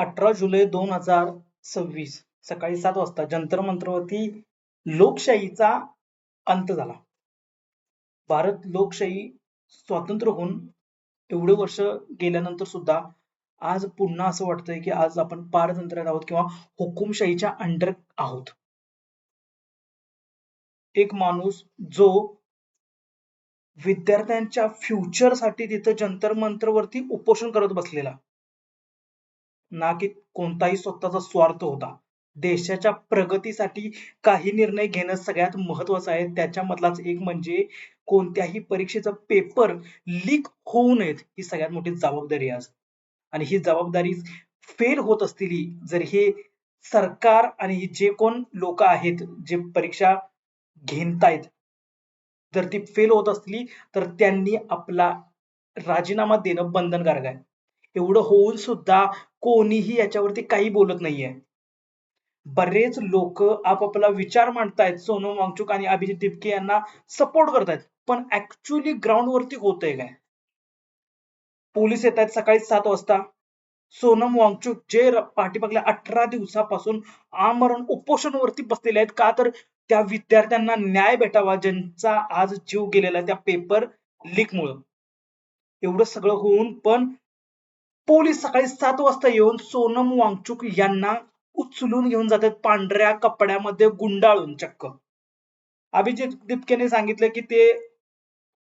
18 जुलै 2026 सकाळी 7 वाजता जंतर मंतरवरती लोकशाहीचा अंत झाला. भारत लोकशाही स्वातंत्र्य होऊन एवढे वर्ष गेल्यानंतर सुद्धा आज पुन्हा असं वाटतंय की आज आपण पारतंत्र्यात आहोत किंवा हुकुमशाहीच्या अंडर आहोत. एक माणूस जो विद्यार्थ्यांच्या फ्युचरसाठी तिथं जंतर मंतरवरती उपोषण करत बसलेला, ना की कोणताही स्वतःचा स्वार्थ होता. देशाच्या प्रगतीसाठी काही निर्णय घेणं सगळ्यात महत्वाचं आहे. त्याच्यामधलाच एक म्हणजे कोणत्याही परीक्षेचा पेपर लीक होऊ नयेत, ही सगळ्यात मोठी जबाबदारी आहे आज. आणि ही जबाबदारी फेल होत असलेली जर हे सरकार आणि जे कोण लोक आहेत जे परीक्षा घेतायत, जर ती फेल होत असली तर त्यांनी आपला राजीनामा देणं बंधनकारक आहे. एवढं होऊन सुद्धा कोणीही याच्यावरती काही बोलत नाहीये. बरेच लोक आपापला विचार मांडतायत, सोनम वांगचुक आणि अभिजित दिपके यांना सपोर्ट करतायत, पण ऍक्च्युअली ग्राउंड वरती होतंय काय? पोलीस येत आहेत सकाळी 7 वाजता. सोनम वांगचुक जे पाठीमागल्या 18 दिवसापासून आमरण उपोषणावरती बसलेले आहेत, का तर त्या विद्यार्थ्यांना न्याय भेटावा ज्यांचा आज जीव गेलेला आहे त्या पेपर लीक मुळे. एवढं सगळं होऊन पण पोलीस सकाळी 7 वाजता येऊन सोनम वांगचुक यांना उचलून घेऊन जातात पांढऱ्या कपड्यामध्ये गुंडाळून चक्क. अभिजित दिपकेने सांगितलं की ते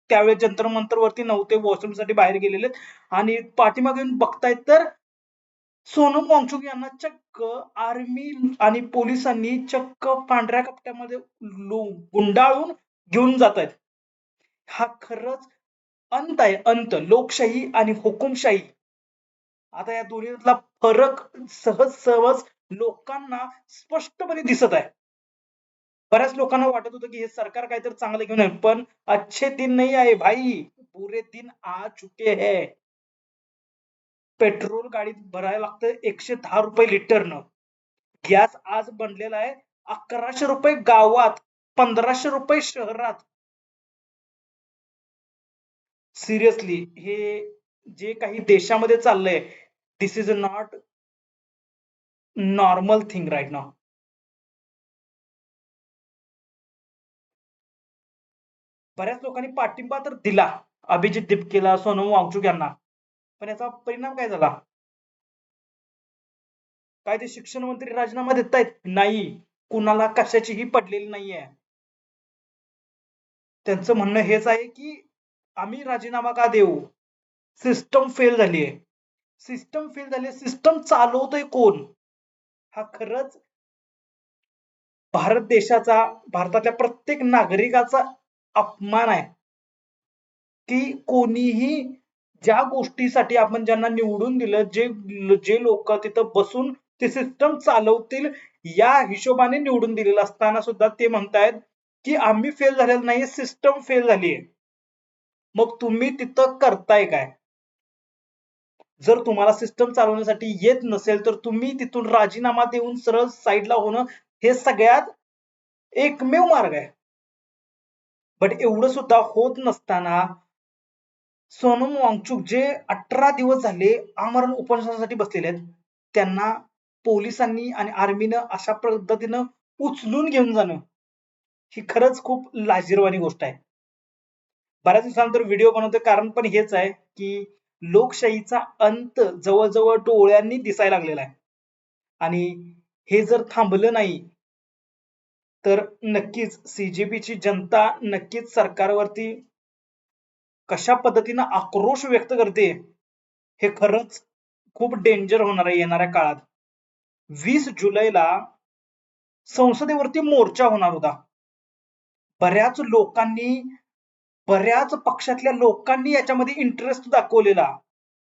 त्यावेळेस जंतर मंतरवरती नव्हते, वॉशरूमसाठी बाहेर गेलेले आणि पाठीमागे येऊन बघतायत तर सोनम वांगचुक यांना चक्क आर्मी आणि पोलिसांनी चक्क पांढऱ्या कपड्यामध्ये गुंडाळून घेऊन जात आहेत. हा खरंच अंत आहे, अंत. लोकशाही आणि हुकुमशाही, आता या दोन्हीतला फरक सहज सहज लोकांना स्पष्टपणे दिसत आहे. बऱ्याच लोकांना वाटत होतं की हे सरकार काहीतरी चांगलं घेऊन आहे, पण अच्छे दिन नहीं आए भाई, बुरे दिन आ चुके हैं. पेट्रोल गाडीत भरायला लागतं 110 रुपये लिटरनं. गॅस आज बनलेला आहे 1100 रुपये गावात, 1500 रुपये शहरात. सिरियसली हे जे काही देशामध्ये चाललंय, this is not normal thing right नाव. बऱ्याच लोकांनी पाठिंबा तर दिला अभिजित दिपकेला, सोनम वांगचुक यांना, पण याचा परिणाम काय झाला? काय ते शिक्षण मंत्री राजीनामा देत आहेत? नाही, कुणाला कशाचीही पडलेली नाहीये. त्यांचं म्हणणं हेच आहे की आम्ही राजीनामा का देऊ? सिस्टम फेल झालीये. सिस्टम फेल झाली, सिस्टम चालवतोय कोण? हा खरंच भारत देशाचा, भारतातल्या प्रत्येक नागरिकाचा अपमान आहे की कोणीही ज्या गोष्टीसाठी आपण ज्यांना निवडून दिलं, जे जे लोक तिथं बसून ते सिस्टम चालवतील या हिशोबाने निवडून दिलेलं असताना सुद्धा ते म्हणतायत की आम्ही फेल झालेलं नाही, सिस्टम फेल झालीये. मग तुम्ही तिथं करताय काय? जर तुम्हाला सिस्टम चालवण्यासाठी येत नसेल तर तुम्ही तिथून राजीनामा देऊन सरळ साईडला होणं हे सगळ्यात एकमेव मार्ग आहे. बट एवढं सुद्धा होत नसताना सोनम वांगचुक जे 18 दिवस झाले आमरण उपोषणासाठी बसलेले आहेत, त्यांना पोलिसांनी आणि आर्मीनं अशा पद्धतीनं उचलून घेऊन जाणं ही खरंच खूप लाजिरवाणी गोष्ट आहे. बऱ्याच दिवसानंतर व्हिडिओ बनवतोय कारण पण हेच आहे की लोकशाहीचा अंत जवळजवळ डोळ्यांनी दिसायला लागलेला आहे. आणि हे जर थांबलं नाही तर नक्कीच सीजेपीची जनता नक्कीच सरकारवरती कशा पद्धतीनं आक्रोश व्यक्त करते हे खरंच खूप डेंजर होणार आहे येणाऱ्या काळात. 20 जुलैला संसदेवरती मोर्चा होणार होता. बऱ्याच लोकांनी, बऱ्याच पक्षातल्या लोकांनी याच्यामध्ये इंटरेस्ट दाखवलेला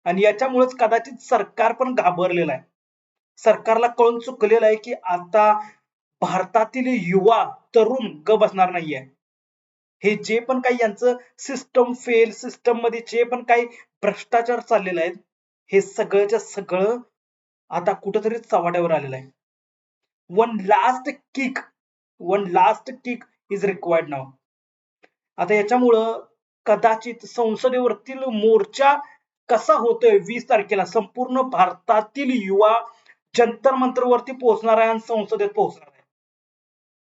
आणि याच्यामुळेच कदाचित सरकार पण घाबरलेलं आहे. सरकारला कळून चुकलेलं आहे की आता भारतातील युवा तरुण बसणार नाहीये. हे जे पण काही यांचं सिस्टम फेल, सिस्टम मध्ये जे पण काही भ्रष्टाचार चाललेला आहे, हे सगळंच्या सगळं आता कुठंतरी चव्हाट्यावर आलेलं आहे. One last kick, one last kick is required नाव. आता याच्यामुळं कदाचित संसदेवरतील मोर्चा कसा होतोय 20 तारखेला, संपूर्ण भारतातील युवा जंतर मंतरवरती पोहोचणार आहे आणि संसदेत पोहोचणार आहे.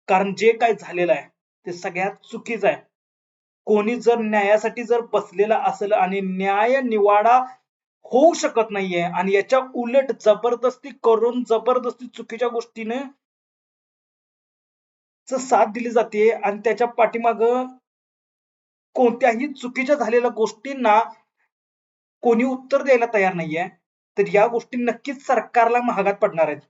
कारण जे काय झालेलं आहे ते सगळ्यात चुकीचं आहे. कोणी जर न्यायासाठी जर बसलेला असेल आणि न्याय निवाडा होऊ शकत नाहीये आणि याच्या उलट जबरदस्ती करून जबरदस्ती चुकीच्या गोष्टीने साथ दिली जाते आणि त्याच्या पाठीमागं कोणत्याही चुकीच्या झालेल्या गोष्टींना कोणी उत्तर द्यायला तयार नाहीये, तर या गोष्टी नक्कीच सरकारला महागात पडणार आहेत.